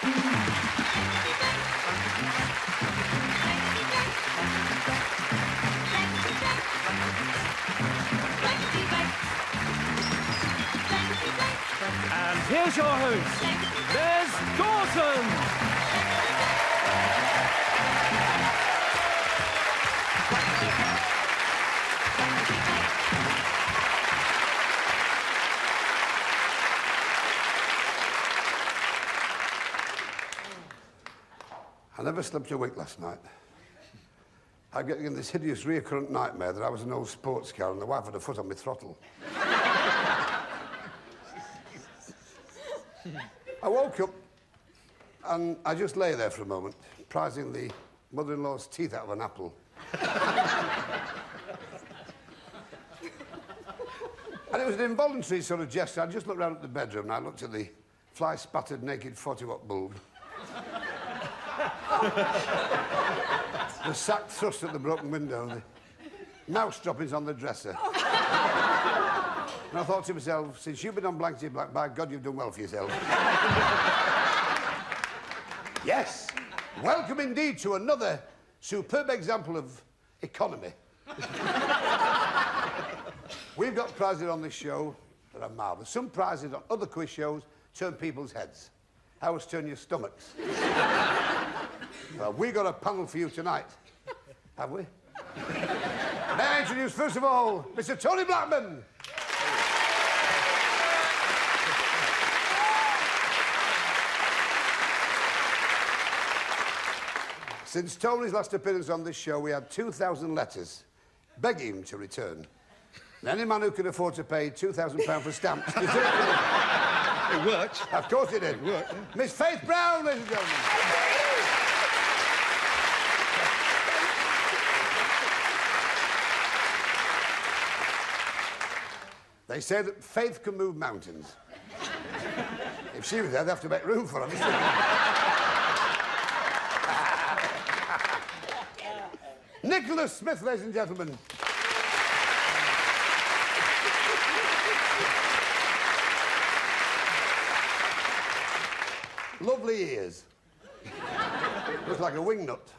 And here's your host, there's Dawson. I never slept a wink last night. I'm getting in this hideous recurrent nightmare that I was an old sports car and the wife had a foot on my throttle. I woke up and I just lay there for a moment, prizing the mother-in-law's teeth out of an apple. And it was an involuntary sort of gesture. I just looked round at the bedroom and I looked at the fly-spattered naked 40-watt bulb. The sack thrust at the broken window, the mouse droppings on the dresser. And I thought to myself, since you've been on Blankety Black, by God, you've done well for yourself. Yes, welcome indeed to another superb example of economy. We've got prizes on this show that are marvellous. Some prizes on other quiz shows turn people's heads. Ours turn your stomachs. Well, we got a panel for you tonight, have we? May I introduce, first of all, Mr. Tony Blackman. Since Tony's last appearance on this show, we had 2,000 letters begging him to return. And any man who can afford to pay £2,000 for stamps deserves it. It worked. Of course it did. It worked, yeah. Miss Faith Brown, ladies and gentlemen. They say that Faith can move mountains. If she was there, they'd have to make room for her. Nicholas Smith, ladies and gentlemen. Lovely ears. Looks like a wingnut.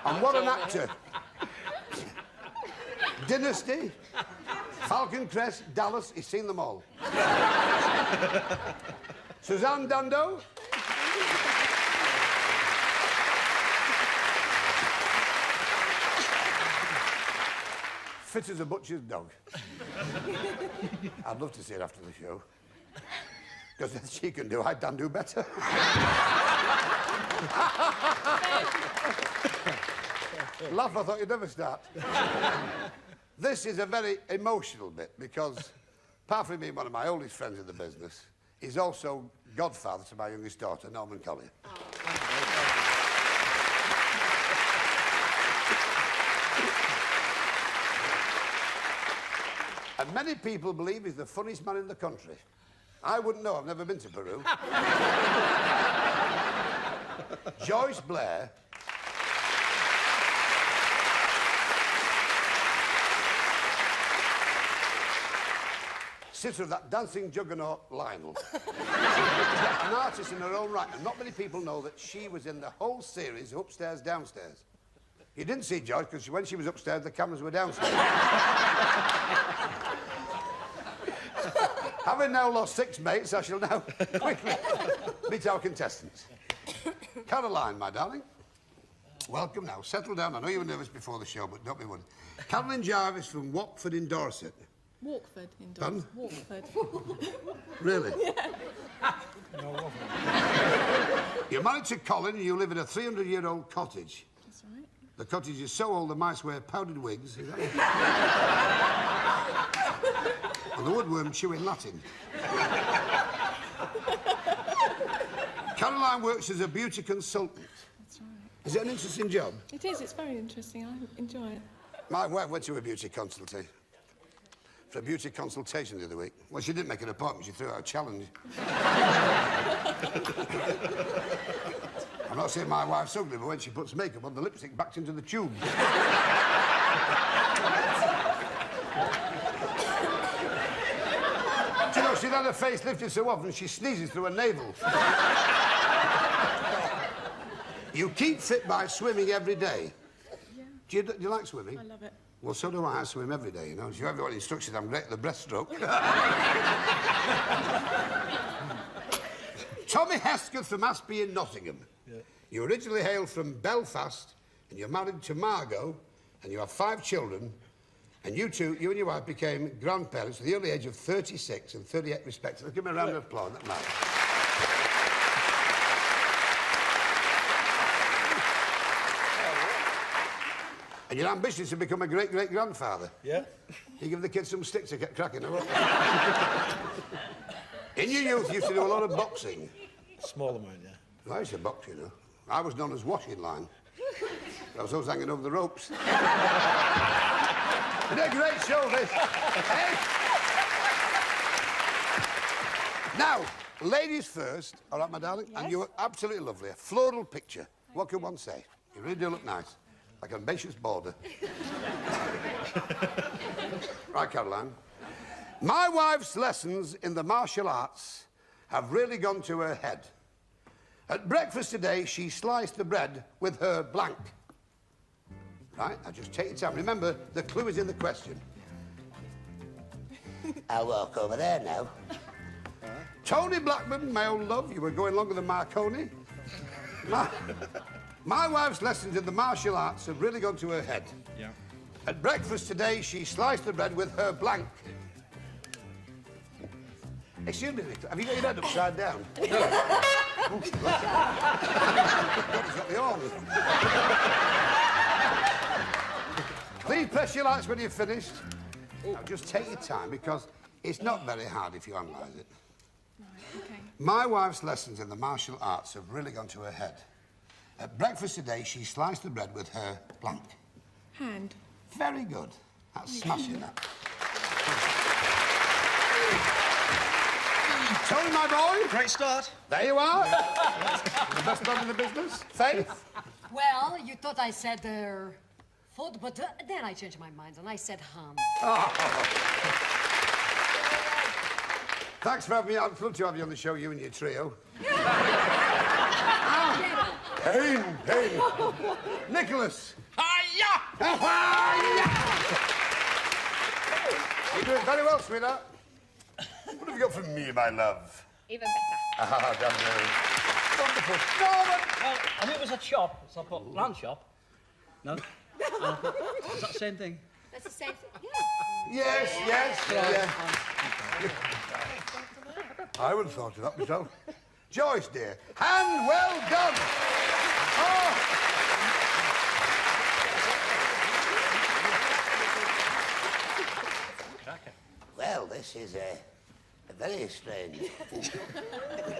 And what an actor. Dynasty, Falcon Crest, Dallas, he's seen them all. Suzanne Dando. Fit as a butcher's dog. I'd love to see it after the show. Because if she can do, I can do better. Laugh, I thought you'd never start. This is a very emotional bit because, apart from being one of my oldest friends in the business, he's also godfather to my youngest daughter, Norman Collier. And many people believe he's the funniest man in the country. I wouldn't know, I've never been to Peru. Joyce Blair. Sister of that dancing juggernaut, Lionel. An artist in her own right, and not many people know that she was in the whole series of Upstairs, Downstairs. You didn't see Joyce, because when she was upstairs, the cameras were downstairs. Having now lost 6 mates, I shall now quickly meet our contestants. Caroline, my darling. Welcome now. Settle down. I know you were nervous before the show, but don't be worried. Caroline Jarvis from Watford in Dorset. Walkford in Dorset. Walkford. Really? Yeah. No, Watford. You're married to Colin and you live in a 300-year-old cottage. That's right. The cottage is so old the mice wear powdered wigs. Is that it? And the woodworm chew in Latin. Caroline works as a beauty consultant. That's right. Is it an interesting job? It is. It's very interesting. I enjoy it. My wife went to a beauty consultation. For a beauty consultation the other week. Well, she didn't make an appointment, she threw out a challenge. I'm not saying my wife's ugly, but when she puts makeup on, the lipstick backs into the tube. Do you know, she's had her face lifted so often she sneezes through her navel. You keep fit by swimming every day. Yeah. Do you like swimming? I love it. Well, so do I. I swim every day, you know. If you ever want instructions, I'm great at the breaststroke. Tommy Hesketh from Aspie in Nottingham. Yeah. You originally hail from Belfast, and you're married to Margot, and you have 5 children, and you and your wife became grandparents at the early age of 36 and 38 respectively. Give me a round of applause. That matters. And your ambition is to become a great-great-grandfather. Yeah. You give the kids some sticks to get cracking. In your youth, you used to do a lot of boxing. Small amount, yeah. Well, I used to box, you know. I was known as washing line. I was always hanging over the ropes. Isn't it a great show, this? Hey? Now, ladies first, all right, my darling? Yes. And you were absolutely lovely. A floral picture. What can one say? You really do look nice. Like an ambitious border. Right, Caroline. My wife's lessons in the martial arts have really gone to her head. At breakfast today, she sliced the bread with her blank. Right, now just take your time. Remember, the clue is in the question. I'll walk over there now. Tony Blackman, my old love, you were going longer than Marconi. My wife's lessons in the martial arts have really gone to her head. Yeah. At breakfast today, she sliced the bread with her blank. Excuse me, Victor, have you got your head upside down? No. Oh, he's got the arm. Please press your lights when you've finished. Now, just take your time, because it's not very hard if you analyse it. Right, okay. My wife's lessons in the martial arts have really gone to her head. At breakfast today, she sliced the bread with her blank. Hand. Very good. That's smashing that. Tony, my boy. Great start. There you are. The best man in the business. Faith. Well, you thought I said food, but then I changed my mind and I said ham. Oh. Thanks for having me. I'd love to have you on the show, you and your trio. Hey. Nicholas. Hiya! You're doing very well, sweetheart. What have you got from me, my love? Even better. Ah, damn no. Wonderful. Well, I knew it was a chop, so I put lamb chop. No? Is that the same thing? That's the same thing. Yes. I would have thought of that myself. Joyce, dear, hand well done. Oh. Well, this is a very strange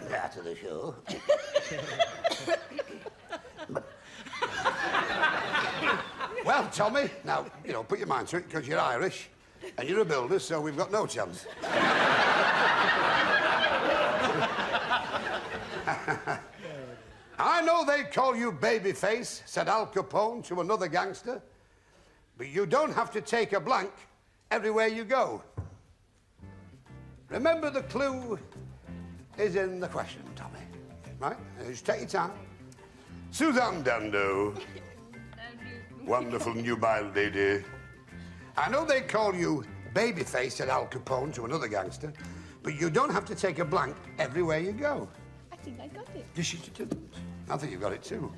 part of the show. Well, Tommy, now, you know, put your mind to it, because you're Irish, and you're a builder, so we've got no chance. I know they call you babyface, said Al Capone to another gangster, but you don't have to take a blank everywhere you go. Remember, the clue is in the question, Tommy. Right? Now, just take your time. Suzanne Dando. Wonderful nubile lady. I know they call you babyface, said Al Capone to another gangster, but you don't have to take a blank everywhere you go. I think I got it. Yes, you didn't. I think you got it too.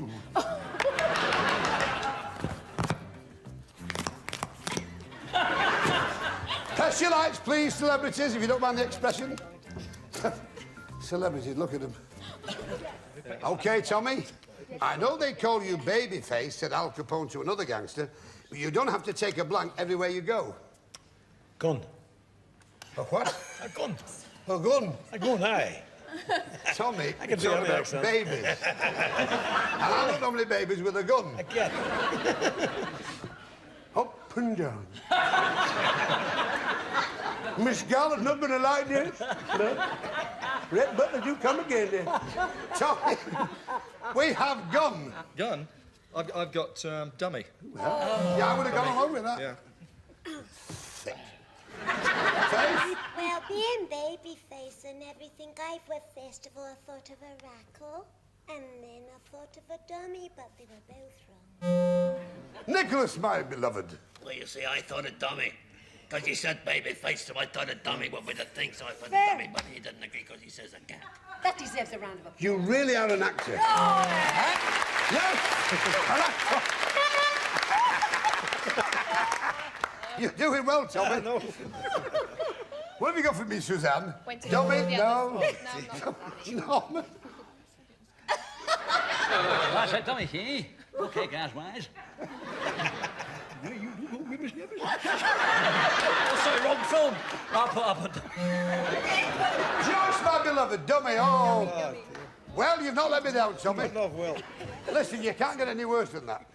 Press your lights, please, celebrities, if you don't mind the expression. Celebrities, look at them. OK, Tommy. I know they call you babyface, said Al Capone to another gangster, but you don't have to take a blank everywhere you go. Gun. A what? A gun. A gun. A gun, aye. Tommy, I can it's do all any about accent. babies. And I don't normally babies with a gun. Again. Up and down. Miss Garland's not going to like this. No. Red Butler, do come again then. Tommy, we have gun. Gun? I've got dummy. Yeah, I would have gone along with that. Yeah. Faith? Well, being babyface and everything, first of all, I thought of a rackle, and then I thought of a dummy, but they were both wrong. Nicholas, my beloved. Well, you see, I thought of dummy. Because you said baby face, so I thought a dummy would be the thing, so I thought a dummy, but he didn't agree because he says a cat. That deserves a round of applause. You really are an actor. Yes! You're doing well, Tommy. No. What have you got for me, Suzanne? Went to Tommy, the no. No, No. I said, dummy, see? Okay, guys-wise. Oh, sorry, wrong film. I'll put up a... Josh, my beloved, dummy. Oh. Well, you've not let me down, Tommy. Not well. Listen, you can't get any worse than that.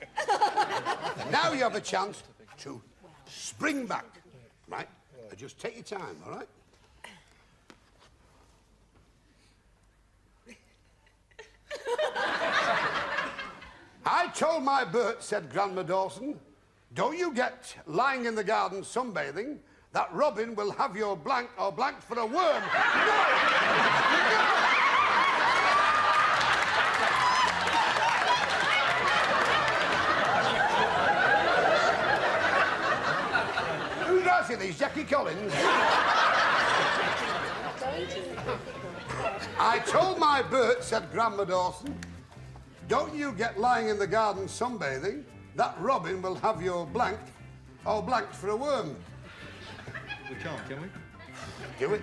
Now you have a chance to spring back, right? Just take your time, all right? I told my Bert, said Grandma Dawson, don't you get lying in the garden sunbathing, that Robin will have your blank or blanked for a worm. Who's writing these? Jackie Collins? I told my Bert, said Grandma Dawson, don't you get lying in the garden sunbathing, that Robin will have your blank or blanked for a worm. We can't, can we? Do it.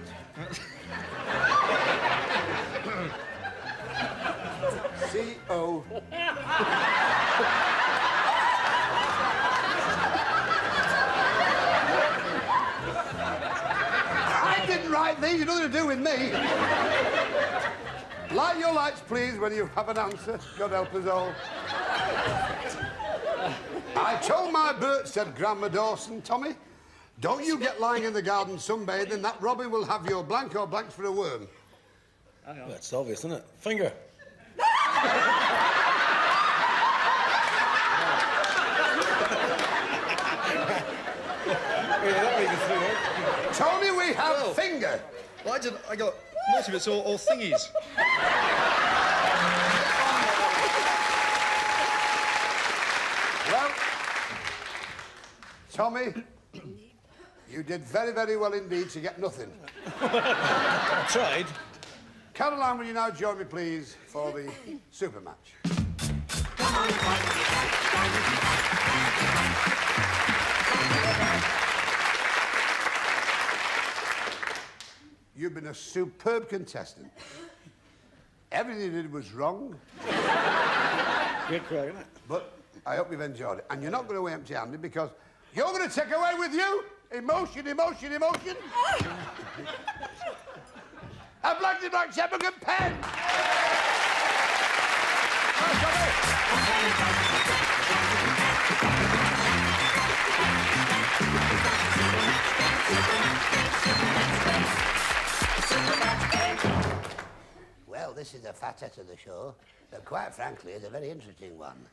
C-O. I didn't write these, you've nothing to do with me. Light your lights, please, when you have an answer. God help us all. I told my Bert, said Grandma Dawson, Tommy, don't you get lying in the garden sunbathing, that Robin will have your blank or blanked for a worm. That's obvious, isn't it? Finger. Tony, we have finger. Well, I got most of it's all thingies. Well, Tommy, you did very, very well indeed to get nothing. I tried. Caroline, will you now join me, please, for the super match? You've been a superb contestant. Everything you did was wrong. Great crack, isn't it? But I hope you've enjoyed it. And you're not going away empty-handed because you're going to take away with you emotion, emotion, emotion. A blankety black checkbook and pen. Well, this is a facet of the show that, quite frankly, is a very interesting one,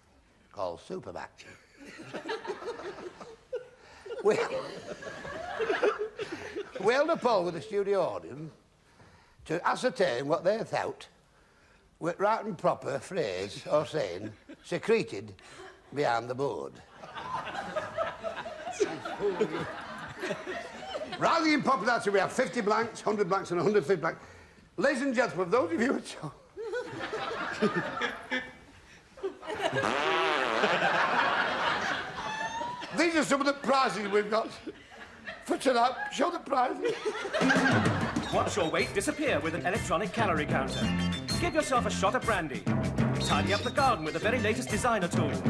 called Superback. we held a poll with the studio audience to ascertain what they thought were right and proper phrase or saying secreted behind the board. Rising in popularity, we have 50 blanks, 100 blanks, and 150 blanks. Ladies and gentlemen, those of you at home. These are some of the prizes we've got for tonight. Show the prizes. Watch your weight disappear with an electronic calorie counter. Give yourself a shot of brandy. Tidy up the garden with the very latest designer tools.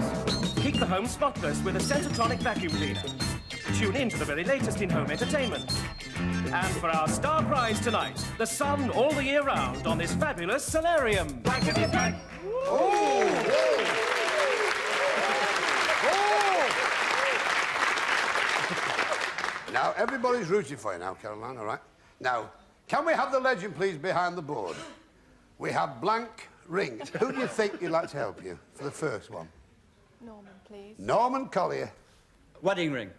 Keep the home spotless with a Sensatronic vacuum cleaner. Tune in to the very latest in home entertainment. And for our star prize tonight, the sun all the year round on this fabulous solarium. Blankety blank. Now, everybody's rooting for you now, Caroline, all right? Now, can we have the legend, please, behind the board? We have blank ring. Who do you think you'd like to help you for the first one? Norman, please. Norman Collier. Wedding ring.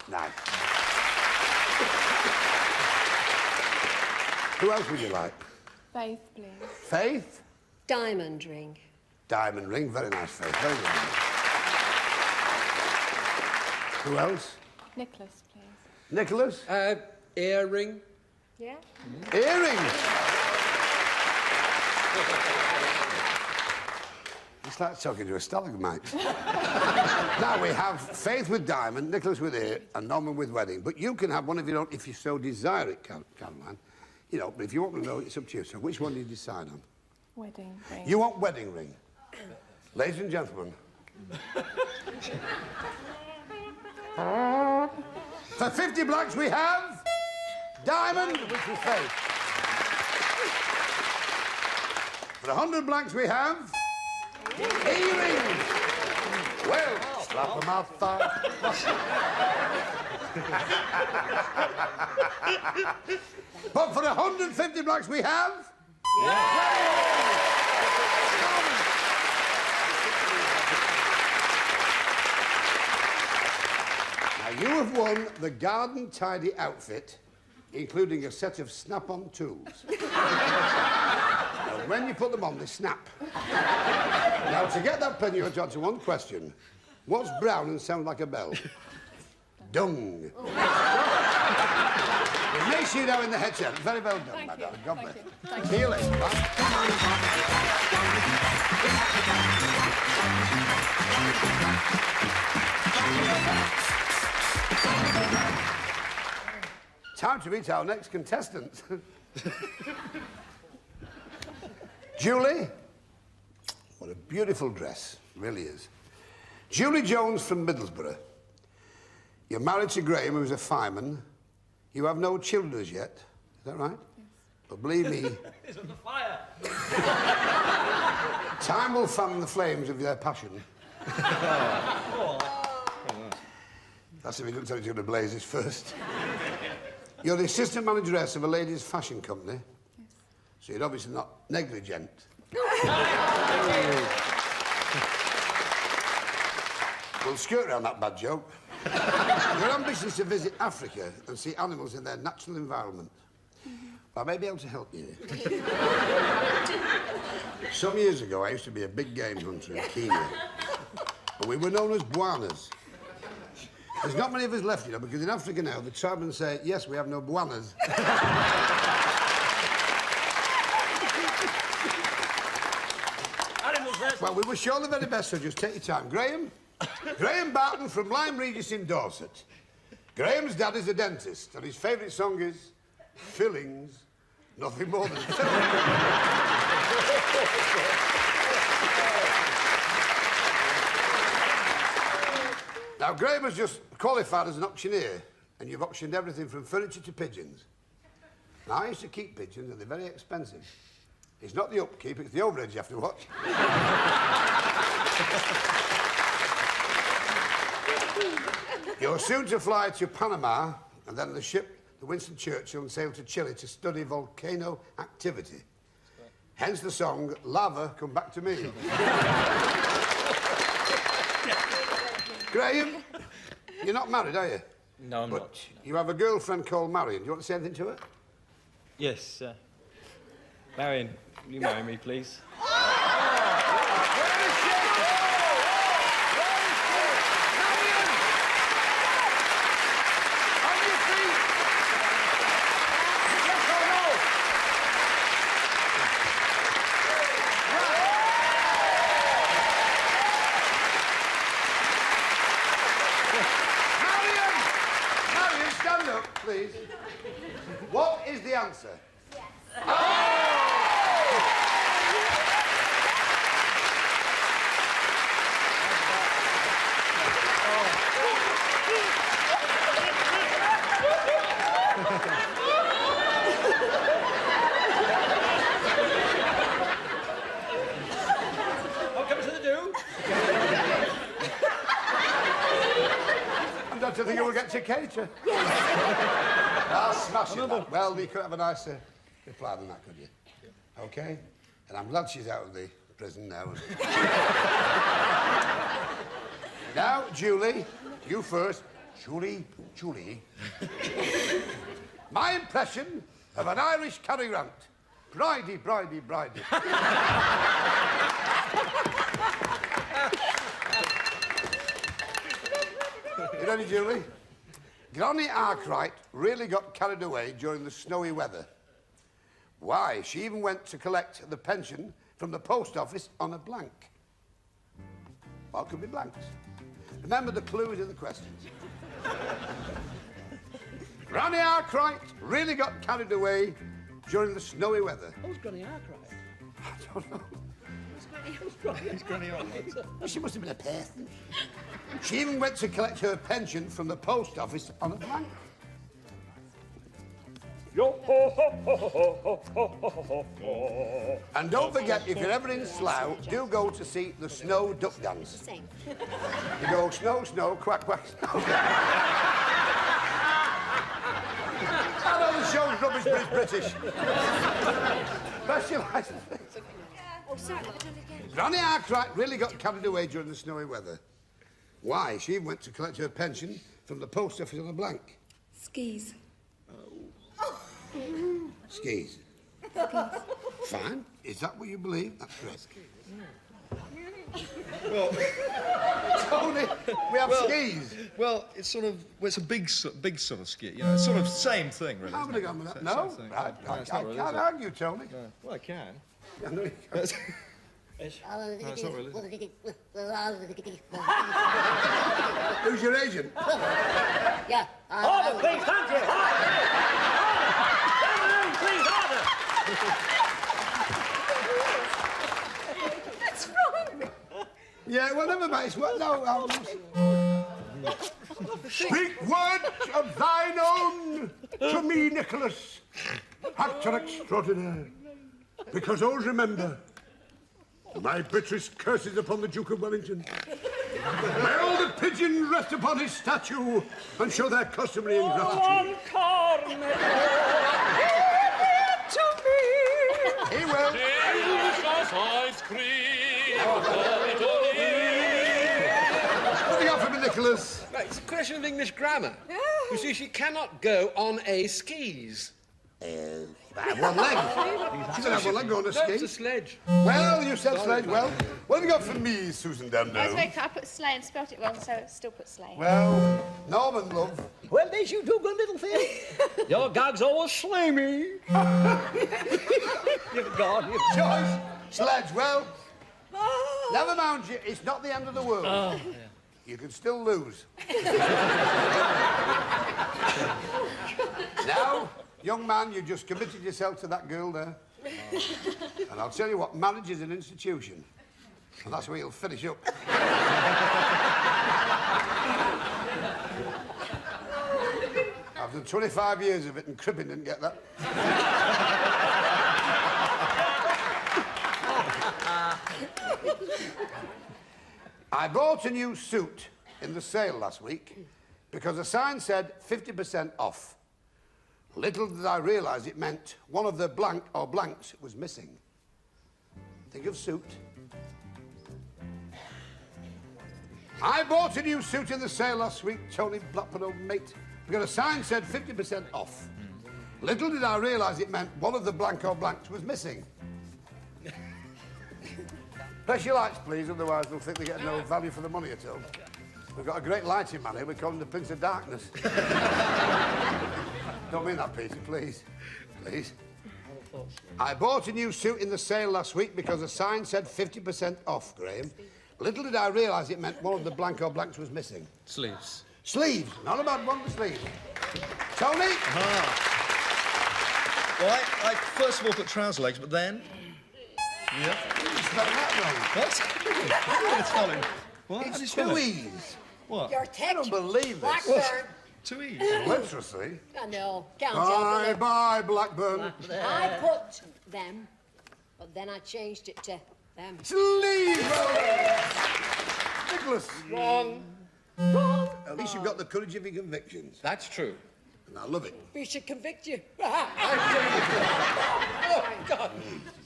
Nice. Who else would you like? Faith, please. Faith? Diamond ring. Diamond ring. Very nice, Faith. Very good. Who else? Nicholas, please. Nicholas? Earring. Yeah? Earring. It's like talking to a stalagmite. Now we have Faith with diamond, Nicholas with ear, and Norman with wedding. But you can have one of your own if you so desire it, Caroline. You know, but if you want to know, it's up to you. So which one do you decide on? Wedding ring. You want wedding ring. Ladies and gentlemen. For 50 blacks we have diamond, which is Faith. For 100 blacks we have earring. Well, slap them out fast. But for 150 blacks we have... Now, you have won the garden tidy outfit, including a set of snap-on tools. Now, when you put them on, they snap. Now, to get that pen, you have to answer one question. What's brown and sound like a bell? Dung. It makes you now in the headset. Very well done, my darling. God bless. See you later. Bye. Time to meet our next contestant. Julie. What a beautiful dress. Really is. Julie Jones from Middlesbrough. You're married to Graham, who's a fireman. You have no children as yet. Is that right? Yes. But believe me... It's on the fire. Time will fan the flames of their passion. That's if he doesn't tell you it's going to blaze this first. You're the assistant manageress of a ladies' fashion company. Yes. So you're obviously not negligent. We'll skirt around that bad joke. Your ambition is to visit Africa and see animals in their natural environment. I may be able to help you. Some years ago, I used to be a big game hunter in Kenya. But we were known as buanas. There's not many of us left, you know, because in Africa now, the tribesmen say, yes, we have no buanas. Well, we wish you all the very best, so just take your time. Graham? Graham Barton from Lyme Regis in Dorset. Graham's dad is a dentist, and his favourite song is Fillings, Nothing More Than Fillings. Now, Graham has just qualified as an auctioneer, and you've auctioned everything from furniture to pigeons. Now, I used to keep pigeons, and they're very expensive. It's not the upkeep, it's the overhead you have to watch. You're soon to fly to Panama, and then the ship, the Winston Churchill, and sail to Chile to study volcano activity. Hence the song, Lava, Come Back to Me. Graham, you're not married, are you? No, I'm not. You have a girlfriend called Marion. Do you want to say anything to her? Yes, Marion, will you marry me, please? Please. What is the answer? Yes. What comes to the do? I don't think you will get to cater. I'll smash it. That. Well, you could have a nicer reply than that, could you? OK? And I'm glad she's out of the prison now. Now, Julie, you first. Julie. My impression of an Irish Cary Grant. Bridey, bridey, bridey. You ready, Julie? Granny Arkwright really got carried away during the snowy weather. Why? She even went to collect the pension from the post office on a blank. Well, it could be blanks. Remember the clues in the questions. Granny Arkwright really got carried away during the snowy weather. Who's Granny Arkwright? I don't know. It's Granny Arkwright. Well, she must have been a person. She even went to collect her pension from the post office on a blank. And don't forget, if you're ever in Slough, do go to see the Snow Duck Dance. Same. You go snow, snow, quack, quack, snow. I know the show's rubbish, but it's British. Best your license. Oh, sorry, do it again. Granny Arkwright really got carried away during the snowy weather. Why? She even went to collect her pension from the post office on a blank. Skis. Skis. Fine. Is that what you believe? That's correct. Well, Tony, we have skis. well, it's sort of, well, it's a big sort of ski. You know, it's sort of same thing, really. I'm going to go with that. No, Same thing. I it's not really, can't is it? argue, Tony. No. Well, I can. I know you can't. That's- No, it's not really. Who's your agent? Yeah. Order, please, thank you. Please, order. What's wrong? Yeah, well, never mind. It's what? No, Speak words of thine own to me, Nicholas, actor extraordinaire. Because always remember, my bitterest curses upon the Duke of Wellington. May all the pigeons rest upon his statue and show their customary ingratitude. He will. What have you got for me, Nicholas? Right, it's a question of English grammar. You see, she cannot go on a skis. I have one leg. She doesn't have one leg on a No, it's a ski. sledge. Well, you said sledge. Well, what have you got for me, Susan I was Dando? very I put sleigh and spelt it wrong, so I still put sleigh. Well, Norman, love. Well, there's you do, good little thing. Your gags always slay me. You've gone. Joyce, sledge. Well, never mind you. It's not the end of the world. Oh, You can still lose. Now, young man, you just committed yourself to that girl there. And I'll tell you what, marriage is an institution. And that's where you'll finish up. I've done 25 years of it and Cribbin didn't get that. I bought a new suit in the sale last week because a sign said 50% off. Little did I realise it meant one of the blank or blanks was missing. Think of suit. I bought a new suit in the sale last week, Tony Blackburn, old mate, because a sign said 50% off. Little did I realise it meant one of the blank or blanks was missing. Press your lights, please, otherwise they'll think they get no value for the money at all. We've got a great lighting man here, we call him the Prince of Darkness. Don't mean that, Peter, please. Please. I bought a new suit in the sale last week because a sign said 50% off, Graham. Little did I realise it meant one of the blank or blanks was missing. Sleeves. Sleeves, not a bad one, the sleeves. Tony? Well, I first of all put trouser legs, but then... Yeah. You spelled that What? It's spelling. What? wrong. How do you It's spell two it? E's. What? Your I tech. don't believe this. Blackburn. Two E's. Literacy. I know. Count Bye, up. bye, Blackburn. I put them, but then I changed it to them. Sleeve! Nicholas. Wrong. At least you've got the courage of your convictions. That's true. And I love it. We should convict you. Oh, God.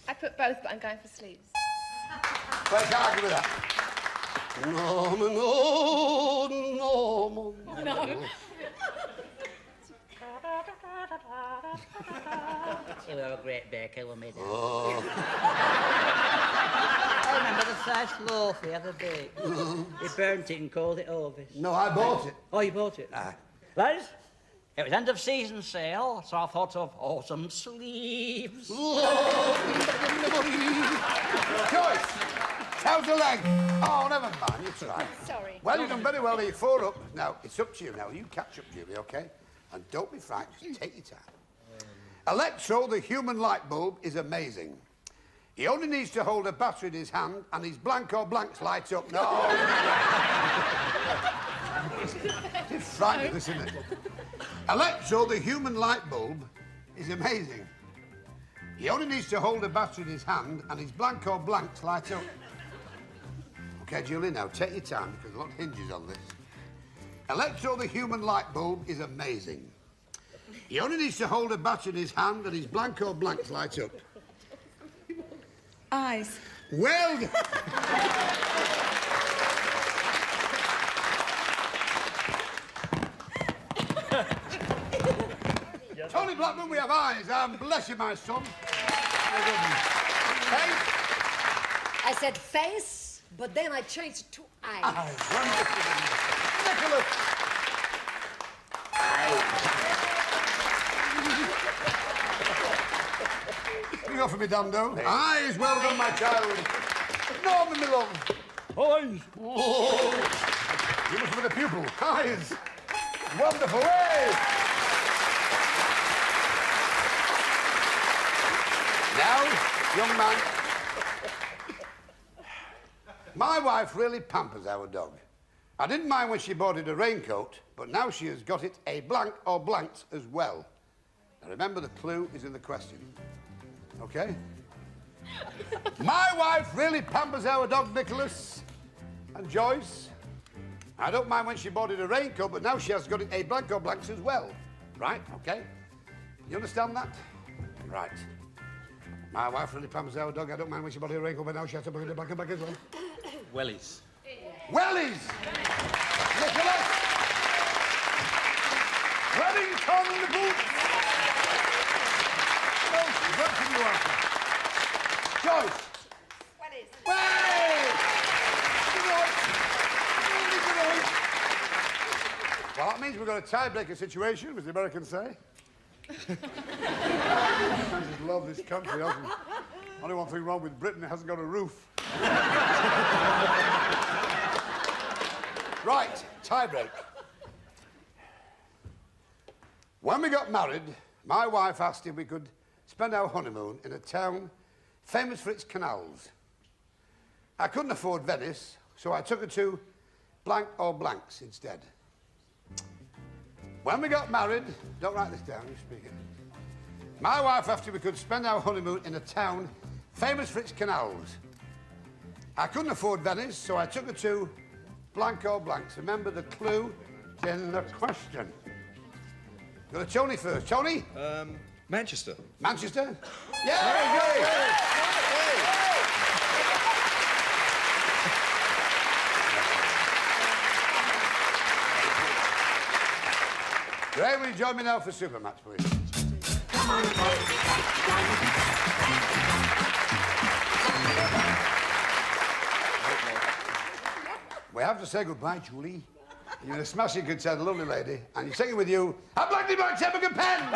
I put both, but I'm going for sleeves. Well, I can't argue with that. Norman, oh, Norman. No. Oh, great baker, we made it. Oh. I remember the first loaf we ever baked. He burnt it and called it over. No, I bought it. Oh, you bought it? Aye. Lads, it was end of season sale, so I thought of autumn sleeves. Joyce, how's the leg? Oh, never mind, it's right. Sorry. Well, you've done very well, you're 4 up. Now, it's up to you now. You catch up, Julie, OK? And don't be frightened, just take your time. Electro, the human light bulb, is amazing. He only needs to hold a battery in his hand and his blank or blanks light up. No! It's frightening, isn't it? Electro, the human light bulb, is amazing. He only needs to hold a battery in his hand and his blank or blanks light up. OK, Julie, now take your time because a lot hinges on this. Electro, the human light bulb, is amazing. He only needs to hold a battery in his hand and his blank or blanks light up. Eyes. Well done. Tony Blackman, we have eyes. Bless you, my son. Hey? I said face, but then I changed it to eyes. Nicholas. You off for me, Dando. Eyes, well done, my child. Norman, my love. Eyes. Oh, you must have been a pupil. Eyes. Wonderful. Hey. Now, young man, my wife really pampers our dog. I didn't mind when she bought it a raincoat, but now she has got it a blank or blanks as well. Now remember, the clue is in the question. OK? My wife really pampers our dog, Nicholas and Joyce. I don't mind when she bought it a raincoat, but now she has got it a blank or blanks as well. Right? OK? You understand that? Right. My wife really pampers our dog. I don't mind when she bought it a raincoat, but now she has to put it a blank and blank as well. Wellies. Wellies! Nicholas! Wellington boots! What can you answer? Joyce! Wellies. Wellies! Well, that means we've got a tiebreaker situation, as the Americans say. I just love this country, doesn't it? Only one thing wrong with Britain, it hasn't got a roof. Right, tiebreak. When we got married, my wife asked if we could spend our honeymoon in a town famous for its canals. I couldn't afford Venice, so I took her to blank or blanks instead. When we got married, don't write this down, you speak it. My wife asked if we could spend our honeymoon in a town famous for its canals. I couldn't afford Venice, so I took her to blank or blanks. Remember, the clue is in the question. Go to Tony first. Tony? Manchester. Manchester? Yeah, very good. Graham, will you join me now for Super Match, please? We have to say goodbye, Julie. You're a smashing contender, lovely lady, and you're taking with you a Blankety Black Temper pen!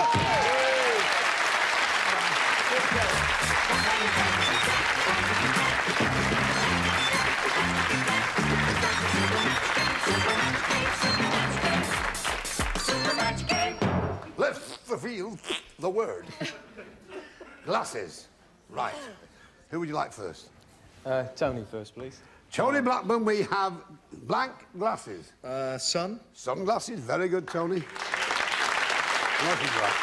Let's reveal the word. Glasses. Right. Who would you like first? Tony first, please. Tony Blackman, we have blank glasses. Sun. Sunglasses, very good, Tony. What would you like?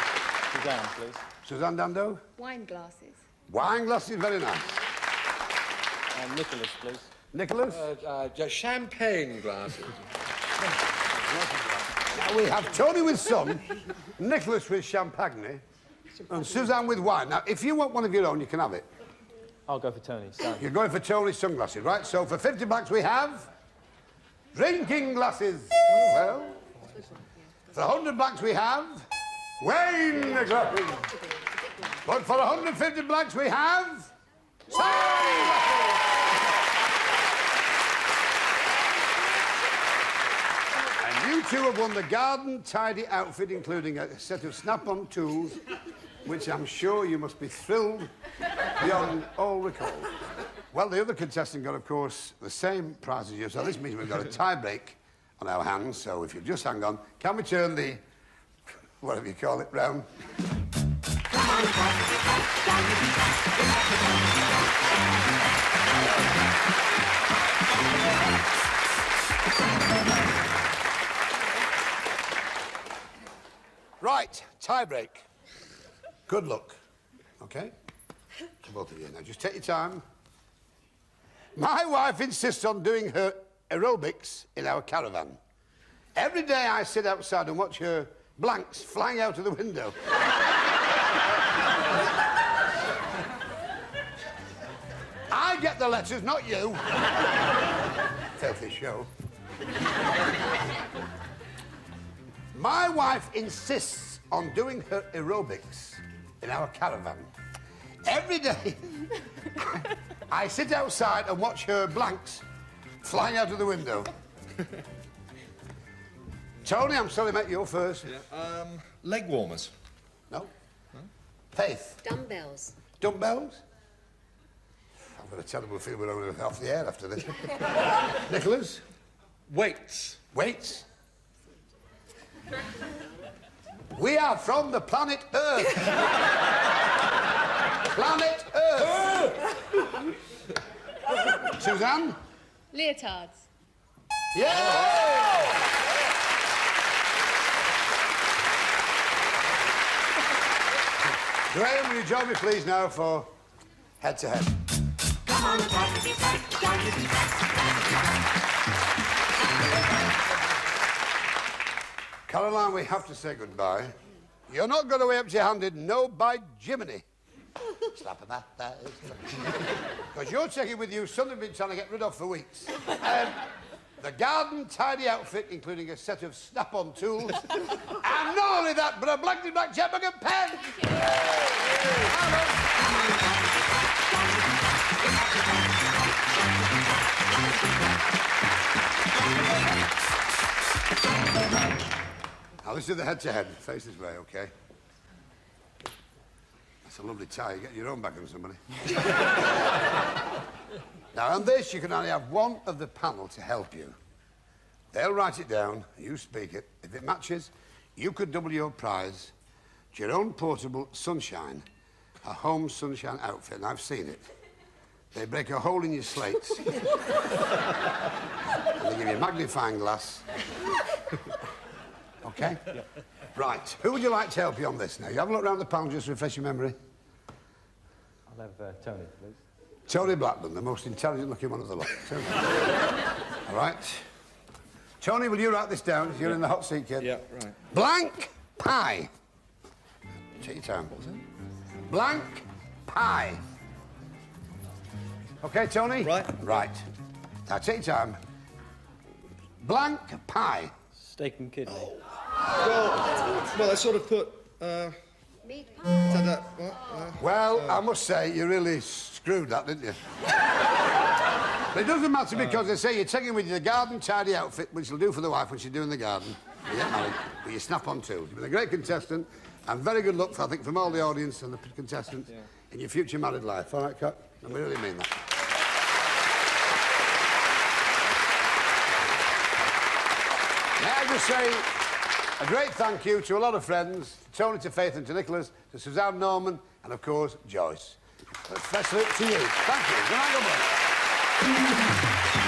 Suzanne, please. Suzanne Dando? Wine glasses. Wine glasses, very nice. Nicholas, please. Nicholas? Just champagne glasses. Now we have Tony with sun, Nicholas with champagne, and Suzanne with wine. Now, if you want one of your own, you can have it. I'll go for Tony. Sun. You're going for Tony's sunglasses, right? So for 50 bucks we have drinking glasses. Well, for 100 bucks we have Wayne McLaughlin. But for 150 blanks we have... And you two have won the garden tidy outfit, including a set of snap-on tools, which I'm sure you must be thrilled beyond all recall. Well, the other contestant got, of course, the same prize as you, so this means we've got a tie-break on our hands, so if you just hang on, can we turn the... whatever you call it, round? Right, tie-break. Good luck, OK? To both of you. Now, just take your time. My wife insists on doing her aerobics in our caravan. Every day I sit outside and watch her blanks flying out of the window. I get the letters, not you. Filthy show. My wife insists on doing her aerobics in our caravan. Every day, I sit outside and watch her blanks flying out of the window. Tony, I'm sorry, mate, you're first. Yeah, leg warmers. No? Faith? Dumbbells. Dumbbells? I've got a terrible feeling we're only off the air after this. Nicholas? Weights. Weights? We are from the planet Earth. Planet Earth. Suzanne? Leotards. Yeah! Graham, will you join me, please, now for head-to-head? Come on, Blankety, Blankety. Caroline, we have to say goodbye. You're not going away empty-handed, no, by Jiminy. Slap that. Because you're taking with you something we've been trying to get rid of for weeks. The garden tidy outfit, including a set of snap-on tools. And not only that, but a blankety black checkbook and pen. Now, this is the head-to-head. Face this way, OK? That's a lovely tie. You get your own back on somebody. Now, on this, you can only have one of the panel to help you. They'll write it down, you speak it. If it matches, you could double your prize to your own portable sunshine, a home sunshine outfit, and I've seen it. They break a hole in your slates. And they give you a magnifying glass. OK? Yep. Right. Who would you like to help you on this now? You have a look around the panel just to refresh your memory. I'll have Tony, please. Tony Blackburn, the most intelligent-looking one of the lot. All right. Tony, will you write this down? You're in the hot seat, kid. Yeah, right. Blank pie. Take your time. Blank pie. OK, Tony? Right. Right. Now, take your time. Blank pie. Steak and kidney. Well, I sort of put, Meat pie. Well, I must say, you really screwed that, didn't you? But it doesn't matter because they say you're taking with you the garden tidy outfit, which will do for the wife when she's doing the garden. You get married, but you snap on tools. You've been a great contestant, and very good luck, I think, from all the audience and the contestants in your future married life. All right, Cock? And we really mean that. May I just say a great thank you to a lot of friends, to Tony, to Faith and to Nicholas, to Suzanne Norman, and, of course, Joyce. Especially to you. Thank you. Good night, good bye.